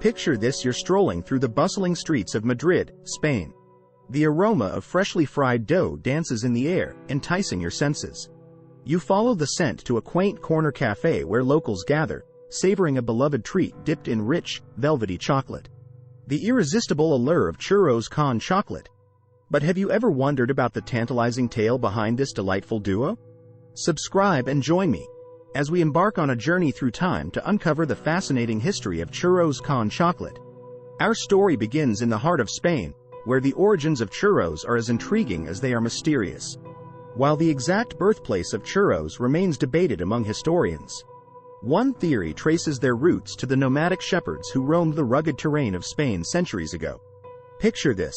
Picture this: you're strolling through the bustling streets of Madrid, Spain. The aroma of freshly fried dough dances in the air, enticing your senses. You follow the scent to a quaint corner cafe where locals gather, savoring a beloved treat dipped in rich, velvety chocolate. The irresistible allure of churros con chocolate. But have you ever wondered about the tantalizing tale behind this delightful duo? Subscribe and join me as we embark on a journey through time to uncover the fascinating history of churros con chocolate. Our story begins in the heart of Spain, where the origins of churros are as intriguing as they are mysterious. While the exact birthplace of churros remains debated among historians, one theory traces their roots to the nomadic shepherds who roamed the rugged terrain of Spain centuries ago. Picture this: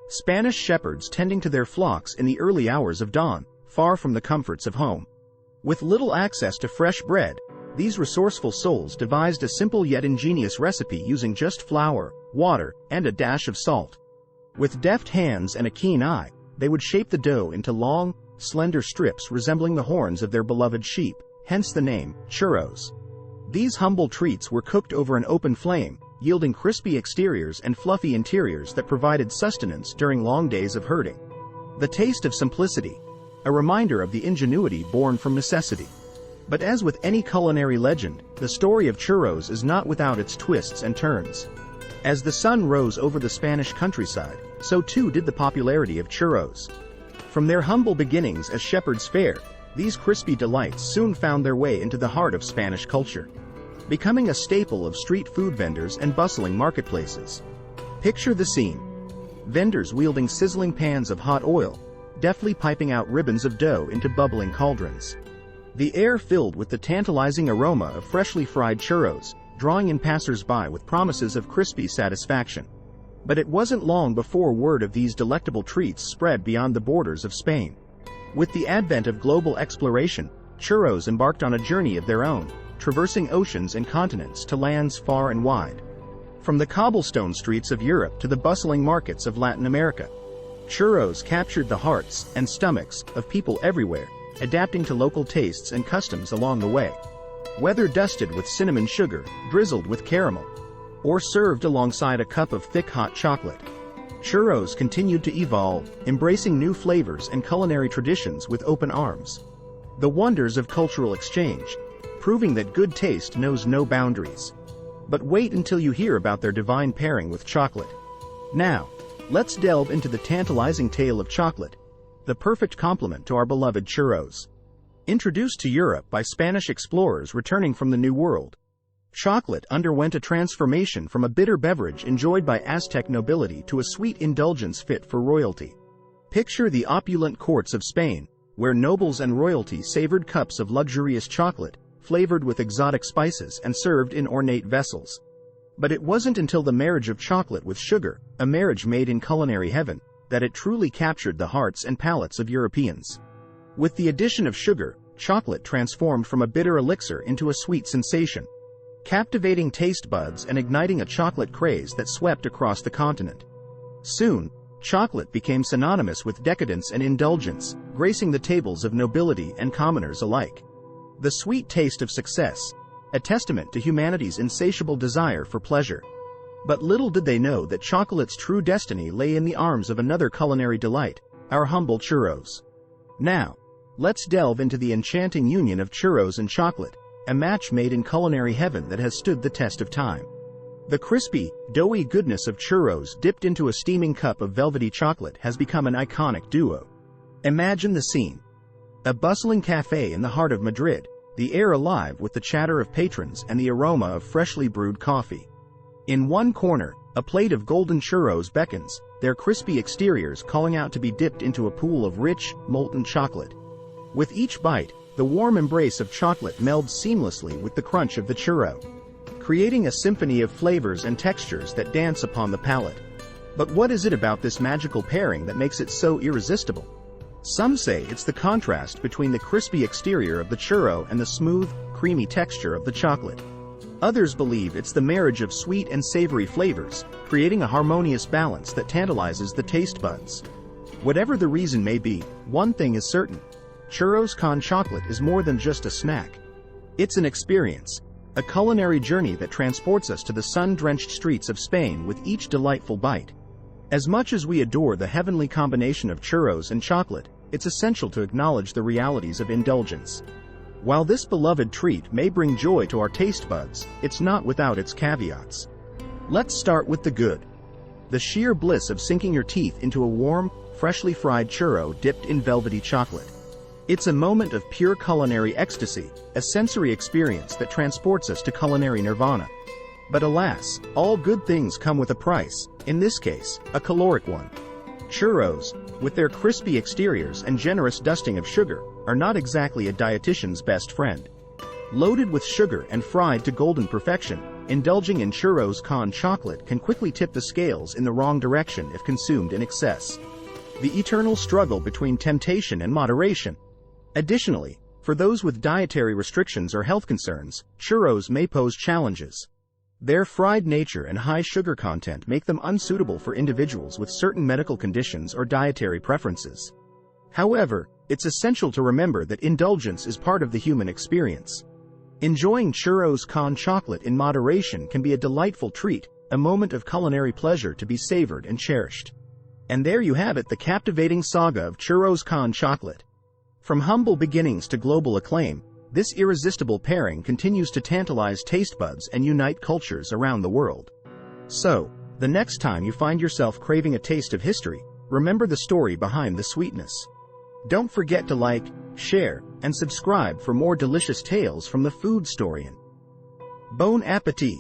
Spanish shepherds tending to their flocks in the early hours of dawn, far from the comforts of home. With little access to fresh bread, these resourceful souls devised a simple yet ingenious recipe using just flour, water, and a dash of salt. With deft hands and a keen eye, they would shape the dough into long, slender strips resembling the horns of their beloved sheep, hence the name, churros. These humble treats were cooked over an open flame, yielding crispy exteriors and fluffy interiors that provided sustenance during long days of herding. The taste of simplicity, a reminder of the ingenuity born from necessity. But as with any culinary legend, the story of churros is not without its twists and turns. As the sun rose over the Spanish countryside, so too did the popularity of churros. From their humble beginnings as shepherds' fare, these crispy delights soon found their way into the heart of Spanish culture, becoming a staple of street food vendors and bustling marketplaces. Picture the scene: vendors wielding sizzling pans of hot oil, deftly piping out ribbons of dough into bubbling cauldrons. The air filled with the tantalizing aroma of freshly fried churros, drawing in passers-by with promises of crispy satisfaction. But it wasn't long before word of these delectable treats spread beyond the borders of Spain. With the advent of global exploration, churros embarked on a journey of their own, traversing oceans and continents to lands far and wide. From the cobblestone streets of Europe to the bustling markets of Latin America, churros captured the hearts and stomachs of people everywhere, adapting to local tastes and customs along the way. Whether dusted with cinnamon sugar, drizzled with caramel, or served alongside a cup of thick hot chocolate, churros continued to evolve, embracing new flavors and culinary traditions with open arms. The wonders of cultural exchange, proving that good taste knows no boundaries. But wait until you hear about their divine pairing with chocolate. Now, let's delve into the tantalizing tale of chocolate, the perfect complement to our beloved churros. Introduced to Europe by Spanish explorers returning from the New World, chocolate underwent a transformation from a bitter beverage enjoyed by Aztec nobility to a sweet indulgence fit for royalty. Picture the opulent courts of Spain, where nobles and royalty savored cups of luxurious chocolate, flavored with exotic spices and served in ornate vessels. But it wasn't until the marriage of chocolate with sugar, a marriage made in culinary heaven, that it truly captured the hearts and palates of Europeans. With the addition of sugar, chocolate transformed from a bitter elixir into a sweet sensation, captivating taste buds and igniting a chocolate craze that swept across the continent. Soon, chocolate became synonymous with decadence and indulgence, gracing the tables of nobility and commoners alike. The sweet taste of success, a testament to humanity's insatiable desire for pleasure. But little did they know that chocolate's true destiny lay in the arms of another culinary delight, our humble churros. Now, let's delve into the enchanting union of churros and chocolate, a match made in culinary heaven that has stood the test of time. The crispy, doughy goodness of churros dipped into a steaming cup of velvety chocolate has become an iconic duo. Imagine the scene: a bustling cafe in the heart of Madrid, the air alive with the chatter of patrons and the aroma of freshly brewed coffee. In one corner, a plate of golden churros beckons, their crispy exteriors calling out to be dipped into a pool of rich, molten chocolate. With each bite, the warm embrace of chocolate melds seamlessly with the crunch of the churro, creating a symphony of flavors and textures that dance upon the palate. But what is it about this magical pairing that makes it so irresistible? Some say it's the contrast between the crispy exterior of the churro and the smooth, creamy texture of the chocolate. Others believe it's the marriage of sweet and savory flavors, creating a harmonious balance that tantalizes the taste buds. Whatever the reason may be, one thing is certain: churros con chocolate is more than just a snack. It's an experience, a culinary journey that transports us to the sun-drenched streets of Spain with each delightful bite. As much as we adore the heavenly combination of churros and chocolate, it's essential to acknowledge the realities of indulgence. While this beloved treat may bring joy to our taste buds, it's not without its caveats. Let's start with the good. The sheer bliss of sinking your teeth into a warm, freshly fried churro dipped in velvety chocolate. It's a moment of pure culinary ecstasy, a sensory experience that transports us to culinary nirvana. But alas, all good things come with a price, in this case, a caloric one. Churros, with their crispy exteriors and generous dusting of sugar, are not exactly a dietitian's best friend. Loaded with sugar and fried to golden perfection, indulging in churros con chocolate can quickly tip the scales in the wrong direction if consumed in excess. The eternal struggle between temptation and moderation. Additionally, for those with dietary restrictions or health concerns, churros may pose challenges. Their fried nature and high sugar content make them unsuitable for individuals with certain medical conditions or dietary preferences. However, it's essential to remember that indulgence is part of the human experience. Enjoying churros con chocolate in moderation can be a delightful treat, a moment of culinary pleasure to be savored and cherished. And there you have it, the captivating saga of churros con chocolate. From humble beginnings to global acclaim, this irresistible pairing continues to tantalize taste buds and unite cultures around the world. So, the next time you find yourself craving a taste of history, remember the story behind the sweetness. Don't forget to like, share, and subscribe for more delicious tales from the food historian. Bon appétit!